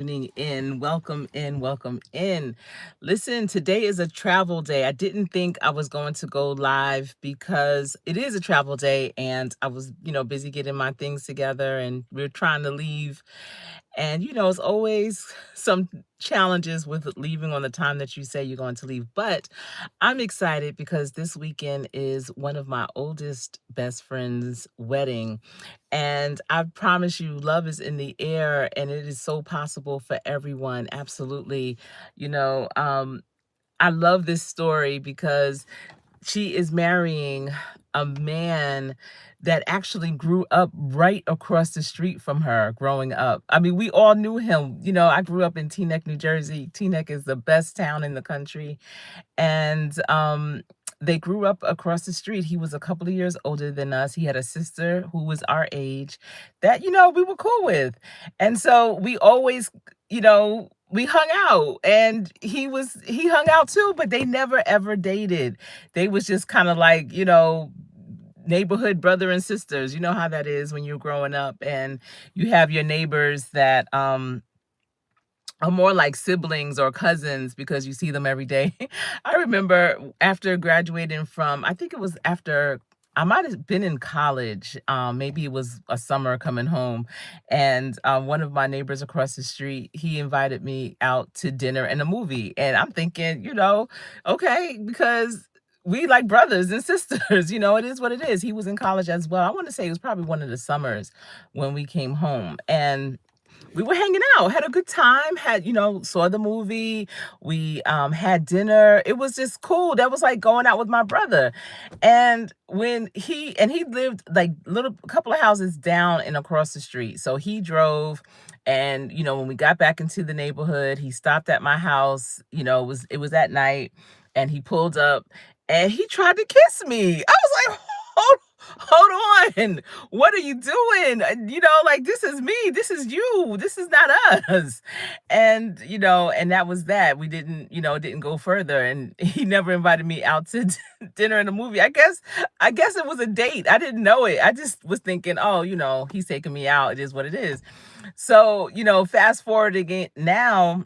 Tuning in. Welcome in. Welcome in. Listen, today is a travel day. I didn't think I was going to go live because it is a travel day and I was, busy getting my things together and we're trying to leave. And, it's always some challenges with leaving on the time that you say you're going to leave. But I'm excited because this weekend is one of my oldest best friends' wedding. And I promise you, love is in the air and it is so possible for everyone. Absolutely. You know, um, I love this story because she is marrying a man that actually grew up right across the street from her growing up. I mean, we all knew him. I grew up in Teaneck, New Jersey. Teaneck is the best town in the country. And they grew up across the street. He was a couple of years older than us. He had a sister who was our age that, we were cool with. And so we always, we hung out and he hung out too, but they never ever dated. They was just kind of like, neighborhood brother and sisters. You know how that is when you're growing up and you have your neighbors that are more like siblings or cousins because you see them every day. I remember after graduating from, I think it was after I might have been in college. Maybe it was a summer coming home, and one of my neighbors across the street, he invited me out to dinner and a movie, and I'm thinking, okay, because we like brothers and sisters. It is what it is. He was in college as well. I want to say it was probably one of the summers when we came home, and we were hanging out, had a good time, saw the movie. We had dinner. It was just cool. That was like going out with my brother. And he lived like little couple of houses down and across the street. So he drove, and when we got back into the neighborhood, he stopped at my house. It was at night, and he pulled up and he tried to kiss me. I was like, hold on. What are you doing? Like, this is me. This is you. This is not us. And that was that. We didn't, it didn't go further. And he never invited me out to dinner and a movie. I guess it was a date. I didn't know it. I just was thinking, oh, he's taking me out. It is what it is. So, fast forward again now,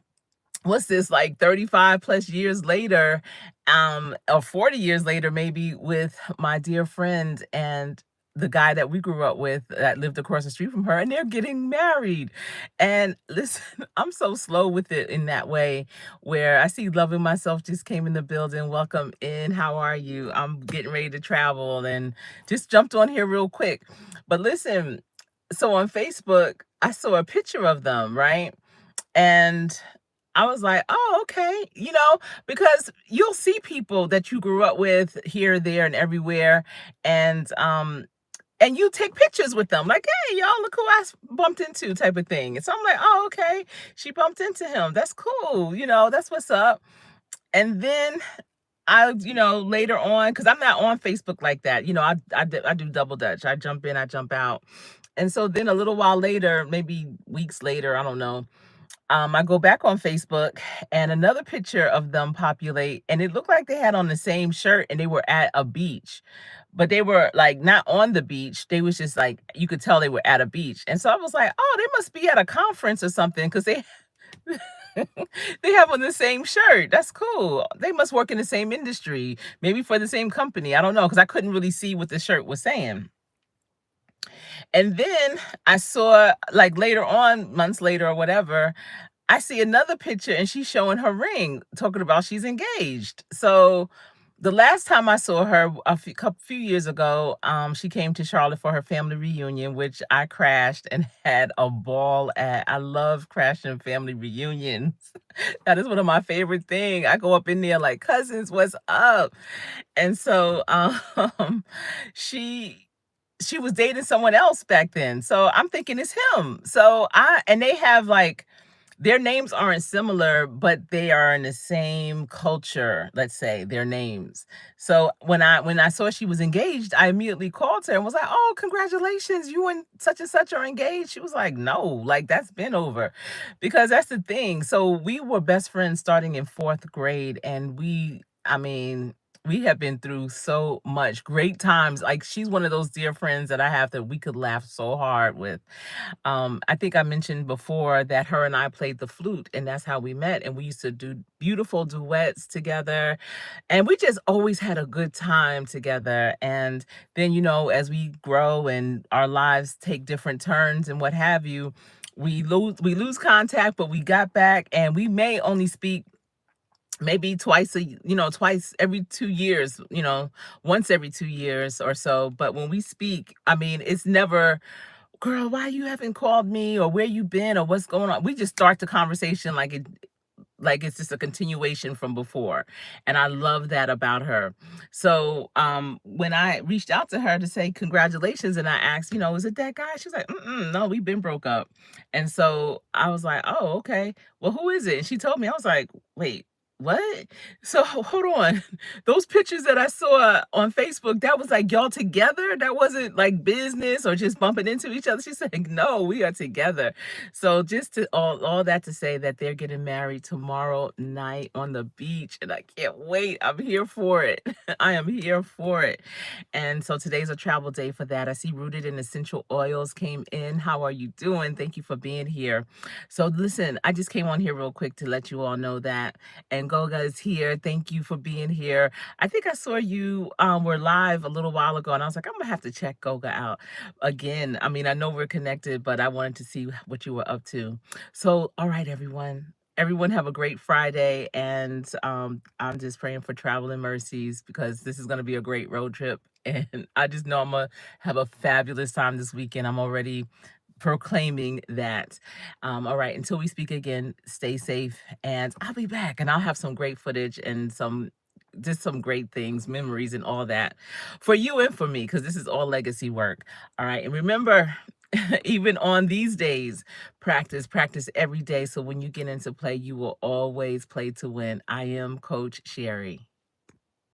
what's this, like 35 plus years later, or 40 years later maybe, with my dear friend and the guy that we grew up with that lived across the street from her, and they're getting married. And listen, I'm so slow with it in that way, where I see Loving Myself just came in the building. Welcome in. How are you? I'm getting ready to travel and just jumped on here real quick. But listen, so on Facebook I saw a picture of them, right? And I was like, "Oh, okay," because you'll see people that you grew up with here, there, and everywhere, and you take pictures with them, like, "Hey, y'all, look who bumped into," type of thing. And so I'm like, "Oh, okay, she bumped into him. That's cool. That's what's up." And then later on, because I'm not on Facebook like that. I do double dutch. I jump in, I jump out. And so then a little while later, maybe weeks later, I don't know, I go back on Facebook and another picture of them populate, and it looked like they had on the same shirt and they were at a beach, but they were like not on the beach. They was just like, you could tell they were at a beach. And so I was like, oh, they must be at a conference or something because they they have on the same shirt. That's cool. They must work in the same industry, maybe for the same company. I don't know, because I couldn't really see what the shirt was saying. And then I saw, like, later on, months later or whatever, I see another picture and she's showing her ring, talking about she's engaged. So the last time I saw her few years ago, she came to Charlotte for her family reunion, which I crashed and had a ball at. I love crashing family reunions. That is one of my favorite things. I go up in there like, cousins, what's up? And so she she was dating someone else back then. So I'm thinking it's him. And they have like, their names aren't similar, but they are in the same culture, let's say, their names. So when I saw she was engaged, I immediately called her and was like, "Oh, congratulations, you and such are engaged." She was like, "No, like that's been over." Because that's the thing. So we were best friends starting in 4th grade, and I mean, we have been through so much great times. Like, she's one of those dear friends that I have that we could laugh so hard with. I think I mentioned before that her and I played the flute, and that's how we met. And we used to do beautiful duets together, and we just always had a good time together. And then, as we grow and our lives take different turns and what have you, we lose contact, but we got back, and we may only speak maybe twice every 2 years, once every 2 years or so. But when we speak, I mean, it's never, girl, why you haven't called me, or where you been, or what's going on. We just start the conversation like it's just a continuation from before. And I love that about her. So when I reached out to her to say congratulations, and I asked, is it that guy? She's like, no, we've been broke up. And so I was like, oh, okay. Well, who is it? And she told me. I was like, wait, what? So hold on. Those pictures that I saw on Facebook, that was like y'all together? That wasn't like business or just bumping into each other. She said, no, we are together. So just to all that to say that they're getting married tomorrow night on the beach, and I can't wait. I'm here for it. I am here for it. And so today's a travel day for that. I see Rooted in Essential Oils came in. How are you doing? Thank you for being here. So listen, I just came on here real quick to let you all know that. And Goga is here. Thank you for being here. I think I saw you were live a little while ago, and I was like, I'm gonna have to check Goga out again. I mean, I know we're connected, but I wanted to see what you were up to. So, all right, everyone. Everyone have a great Friday, and I'm just praying for travel and mercies, because this is going to be a great road trip, and I just know I'm gonna have a fabulous time this weekend. I'm already proclaiming that. All right, until we speak again, stay safe, and I'll be back, and I'll have some great footage and some great things, memories, and all that for you and for me, because this is all legacy work. All right, and remember, even on these days, practice, practice every day. So when you get into play, you will always play to win. I am Coach Sherri.